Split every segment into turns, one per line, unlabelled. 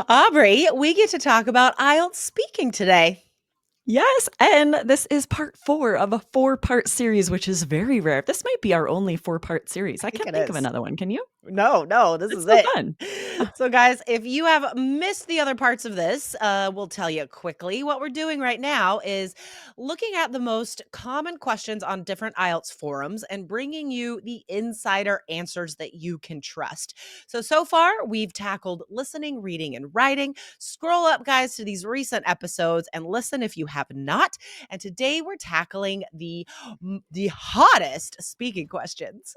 Aubrey, we get to talk about IELTS speaking today.
Yes, and this is part 4 of a 4-part series, which is very rare. This might be our only 4-part series.
I
I
think
can't
it
think of
is.
another one, can you?
No, this
It's
is
so
it.
fun.
So, guys, if you have missed the other parts of this, we'll tell you quickly. What we're doing right now is looking at the most common questions on different IELTS forums and bringing you the insider answers that you can trust. So far, we've tackled listening, reading, and writing. Scroll up, guys, to these recent episodes and listen if you have not. And today we're tackling the hottest speaking questions.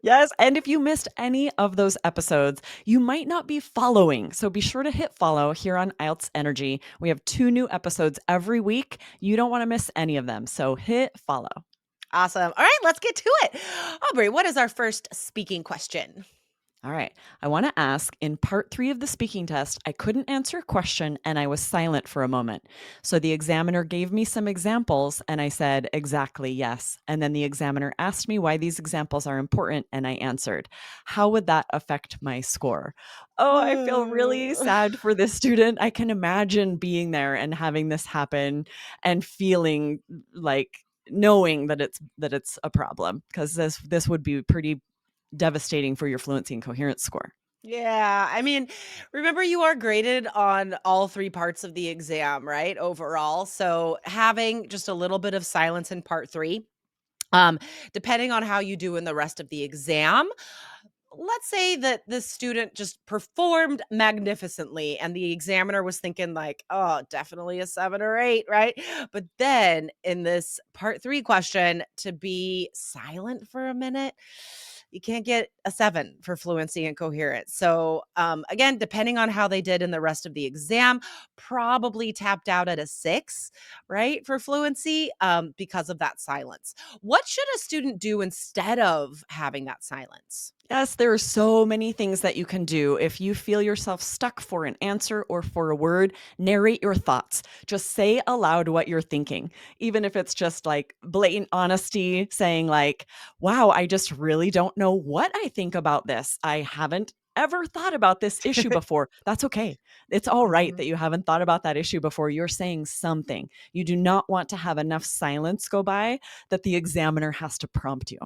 Yes, and if you missed any of those episodes, you might not be following. So be sure to hit follow here on IELTS Energy. We have 2 new episodes every week. You don't want to miss any of them. So hit follow.
Awesome. All right, let's get to it. Aubrey, what is our first speaking question?
All right. I want to ask in part 3 of the speaking test, I couldn't answer a question and I was silent for a moment. So the examiner gave me some examples and I said, exactly, yes. And then the examiner asked me why these examples are important and I answered. How would that affect my score? Oh, I feel really sad for this student. I can imagine being there and having this happen and feeling like knowing that it's a problem because this would be pretty devastating for your fluency and coherence score.
Yeah, I mean, remember you are graded on all 3 parts of the exam, right? Overall. So having just a little bit of silence in part 3, um, depending on how you do in the rest of the exam, let's say that this student just performed magnificently and the examiner was thinking like, oh, definitely a 7 or 8, right? But then in this part 3 question, to be silent for a minute, you can't get a 7 for fluency and coherence. So again, depending on how they did in the rest of the exam, probably tapped out at a 6, right, for fluency, because of that silence. What should a student do instead of having that silence?
Yes, there are so many things that you can do. If you feel yourself stuck for an answer or for a word, narrate your thoughts. Just say aloud what you're thinking. Even if it's just like blatant honesty, saying like, wow, I just really don't know what I think about this. I haven't ever thought about this issue before. That's okay. It's all right
Mhm.
that you haven't thought about that issue before. You're saying something. You do not want to have enough silence go by that the examiner has to prompt you.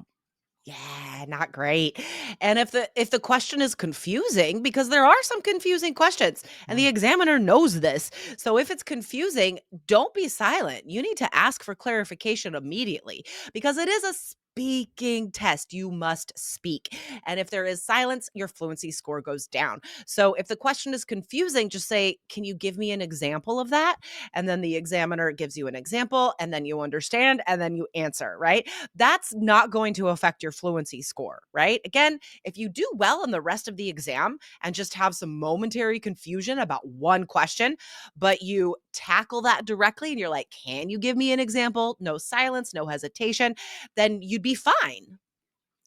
Yeah, not great. And if the question is confusing, because there are some confusing questions, and
Yeah.
the examiner knows this. So if it's confusing, don't be silent. You need to ask for clarification immediately because it is a speaking test. You must speak. And if there is silence, your fluency score goes down. So if the question is confusing, just say, "Can you give me an example of that?" And then the examiner gives you an example, and then you understand, and then you answer, right? That's not going to affect your fluency score, right? Again, if you do well in the rest of the exam and just have some momentary confusion about one question, but you tackle that directly and you're like, can you give me an example? No silence, no hesitation, then you'd be fine.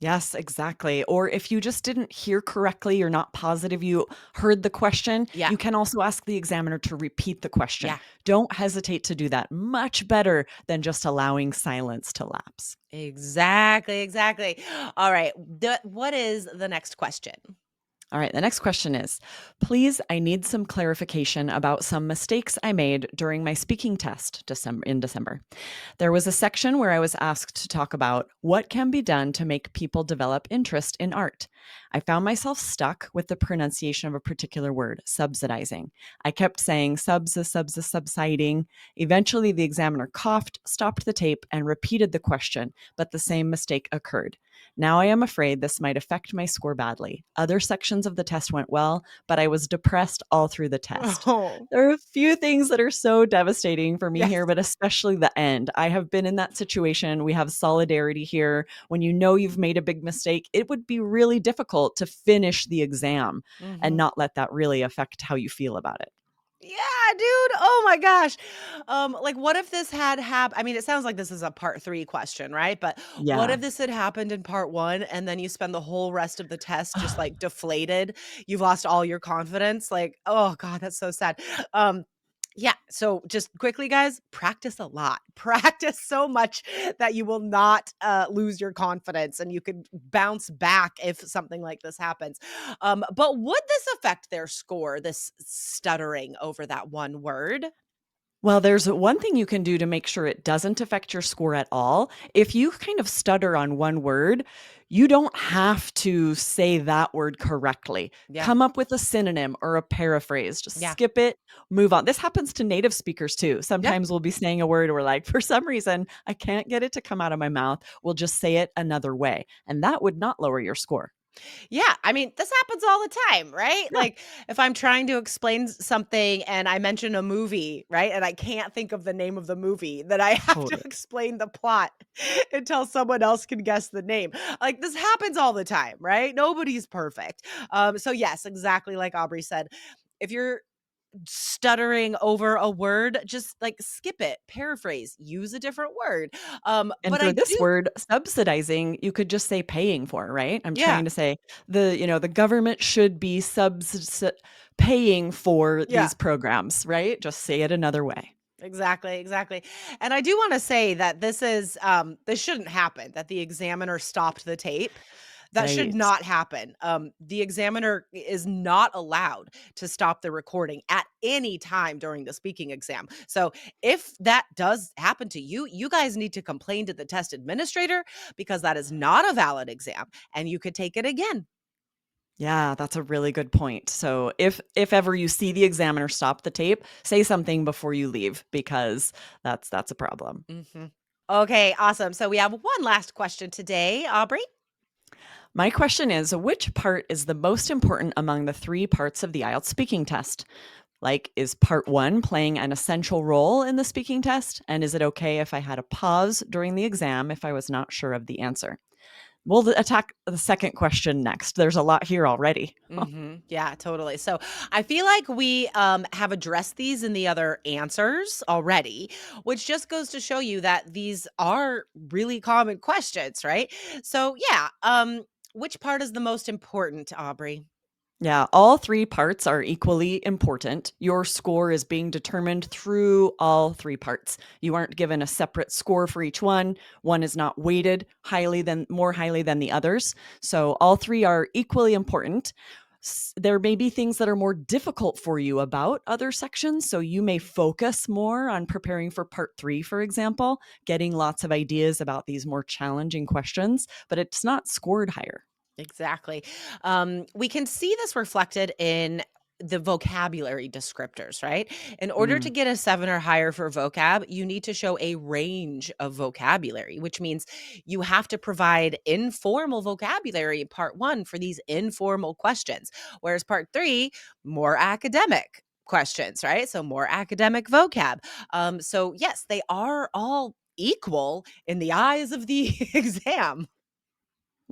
Yes, exactly. Or if you just didn't hear correctly, you're not positive you heard the question,
Yeah.
you can also ask the examiner to repeat the question.
Yeah.
Don't hesitate to do that. Much better than just allowing silence to lapse.
Exactly. All right. What is the next question?
All right, the next question is, please, I need some clarification about some mistakes I made during my speaking test in December. There was a section where I was asked to talk about what can be done to make people develop interest in art. I found myself stuck with the pronunciation of a particular word, subsidizing. I kept saying subsiding. Eventually, the examiner coughed, stopped the tape, and repeated the question, but the same mistake occurred. Now I am afraid this might affect my score badly. Other sections of the test went well, but I was depressed all through the test.
Oh,
There are a few things that are so devastating for me
yes.
here, but especially the end. I have been in that situation. We have solidarity here. When you know you've made a big mistake, it would be really difficult to finish the exam and
Mhm.
not let that really affect how you feel about it.
Yeah, dude. Oh my gosh. Like what if this had happened? I mean, it sounds like this is a part 3 question, right? But what
Yeah.
if this had happened in part 1 and then you spend the whole rest of the test just like deflated? You've lost all your confidence. Like, oh God, that's so sad. Um, Yeah. So just quickly, guys, practice a lot. Practice so much that you will not lose your confidence and you can bounce back if something like this happens. But would this affect their score, this stuttering over that one word?
Well, there's one thing you can do to make sure it doesn't affect your score at all. If you kind of stutter on one word, you don't have to say that word correctly.
Yeah.
Come up with a synonym or a paraphrase. Just
Yeah.
skip it, move on. This happens to native speakers too.
Yeah.
Sometimes we'll be saying a word, we're like, for some reason, I can't get it to come out of my mouth. We'll just say it another way. And that would not lower your score.
Yeah, I mean, this happens all the time, right?
Yeah,
Like, if I'm trying to explain something and I mention a movie, right? And I can't think of the name of the movie, then I have to
totally.
explain the plot until someone else can guess the name. Like, this happens all the time, right? Nobody's perfect. So yes, exactly like Aubrey said. If you're stuttering over a word, just like skip it, paraphrase, use a different word.
And
But
for
I
this
do,
word, subsidizing, you could just say paying for, right? I'm
yeah,
trying to say the government should be paying for
yeah.
these programs, right? Just say it another way.
Exactly, exactly. And I do wanna say that this shouldn't happen, that the examiner stopped the tape. That should
Right.
not happen. The examiner is not allowed to stop the recording at any time during the speaking exam. So, if that does happen to you, you guys need to complain to the test administrator because that is not a valid exam and you could take it again.
Yeah, that's a really good point. So if ever you see the examiner stop the tape, say something before you leave because that's a problem.
Mhm. Okay, awesome. So, we have one last question today, Aubrey.
My question is, which part is the most important among the three parts of the IELTS speaking test? Like, is part one playing an essential role in the speaking test? And is it okay if I had a pause during the exam if I was not sure of the answer? We'll attack the second question next. There's a lot here already.
Mhm. Yeah, totally. So I feel like we have addressed these in the other answers already, which just goes to show you that these are really common questions, right? So yeah, which part is the most important, Aubrey?
Yeah, all three parts are equally important. Your score is being determined through all three parts. You aren't given a separate score for each one. One is not weighted more highly than the others. So all three are equally important. There may be things that are more difficult for you about other sections, so you may focus more on preparing for part 3, for example, getting lots of ideas about these more challenging questions, but it's not scored higher.
Exactly. We can see this reflected in the vocabulary descriptors, right? In order to
Mm.
get a 7 or higher for vocab, you need to show a range of vocabulary, which means you have to provide informal vocabulary in part 1 for these informal questions, whereas part 3, more academic questions, right? So more academic vocab. So yes, they are all equal in the eyes of the exam.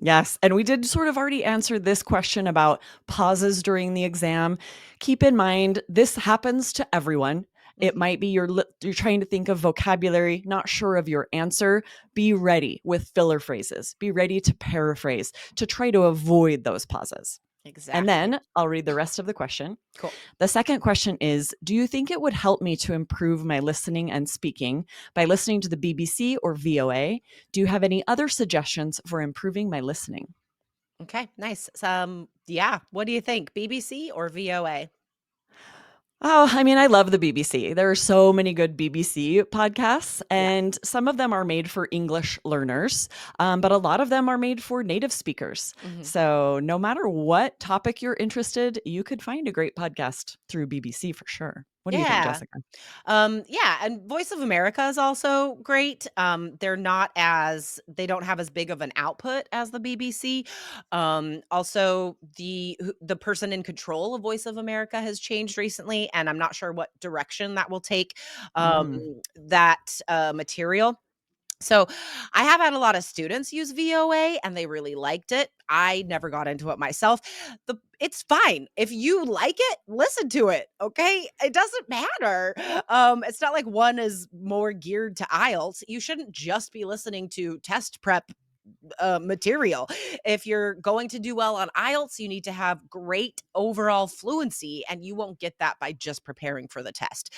Yes, and we did sort of already answer this question about pauses during the exam. Keep in mind, this happens to everyone. It
Mhm.
might be you're trying to think of vocabulary, not sure of your answer. Be ready with filler phrases. Be ready to paraphrase to try to avoid those pauses. And
Exactly.
then I'll read the rest of the question.
Cool.
The second question is, do you think it would help me to improve my listening and speaking by listening to the BBC or VOA? Do you have any other suggestions for improving my listening?
Okay, nice. Yeah, what do you think? BBC or VOA?
Oh, I mean, I love the BBC. There are so many good BBC podcasts,
Yeah.
and some of them are made for English learners, but a lot of them are made for native speakers.
Mhm.
So, no matter what topic you're interested, you could find a great podcast through BBC for sure. What do you think,
Yeah.
Jessica?
Yeah, and Voice of America is also great. They don't have as big of an output as the BBC. Also the person in control of Voice of America has changed recently, and I'm not sure what direction that will take um,
Mm.
that material. So, I have had a lot of students use VOA and they really liked it. I never got into it myself. It's fine. If you like it, listen to it, okay? It doesn't matter. It's not like one is more geared to IELTS. You shouldn't just be listening to test prep material. If you're going to do well on IELTS, you need to have great overall fluency, and you won't get that by just preparing for the test.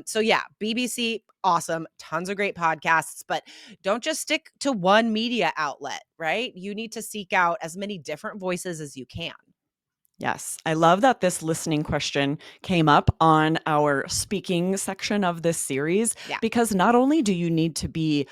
So, yeah, BBC, awesome. Tons of great podcasts, but don't just stick to one media outlet, right? You need to seek out as many different voices as you can.
Yes, I love that this listening question came up on our speaking section of this series
Yeah,
because not only do you need to be,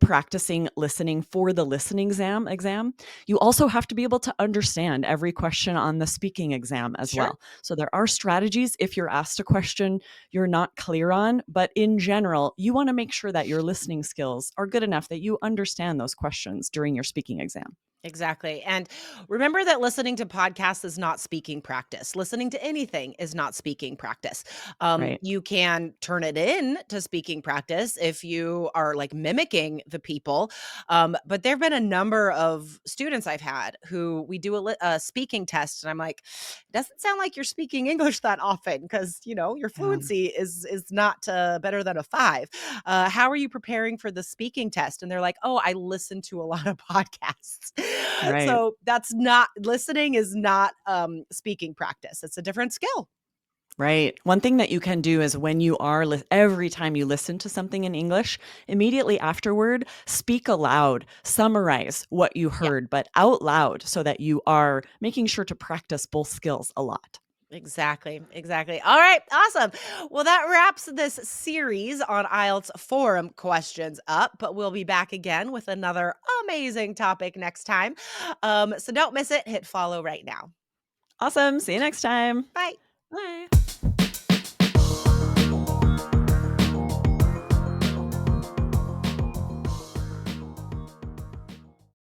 practicing listening for the listening exam, you also have to be able to understand every question on the speaking exam as
sure.
well. So there are strategies if you're asked a question you're not clear on, but in general, you want to make sure that your listening skills are good enough that you understand those questions during your speaking exam.
Exactly. And remember that listening to podcasts is not speaking practice. Listening to anything is not speaking practice.
Right.
You can turn it in to speaking practice if you are like mimicking the people. But there have been a number of students I've had who we do a speaking test, and I'm like, doesn't sound like you're speaking English that often because your
Yeah.
fluency is not better than a 5. How are you preparing for the speaking test? And they're like, oh, I listen to a lot of podcasts.
Right.
So that's not listening is not speaking practice. It's a different skill.
Right. One thing that you can do is when you are every time you listen to something in English, immediately afterward, speak aloud, summarize what you
Yeah.
heard, but out loud so that you are making sure to practice both skills a lot.
Exactly. Exactly. All right. Awesome. Well, that wraps this series on IELTS forum questions up, but we'll be back again with another amazing topic next time. So don't miss it. Hit follow right now.
Awesome. See you next time.
Bye.
Bye.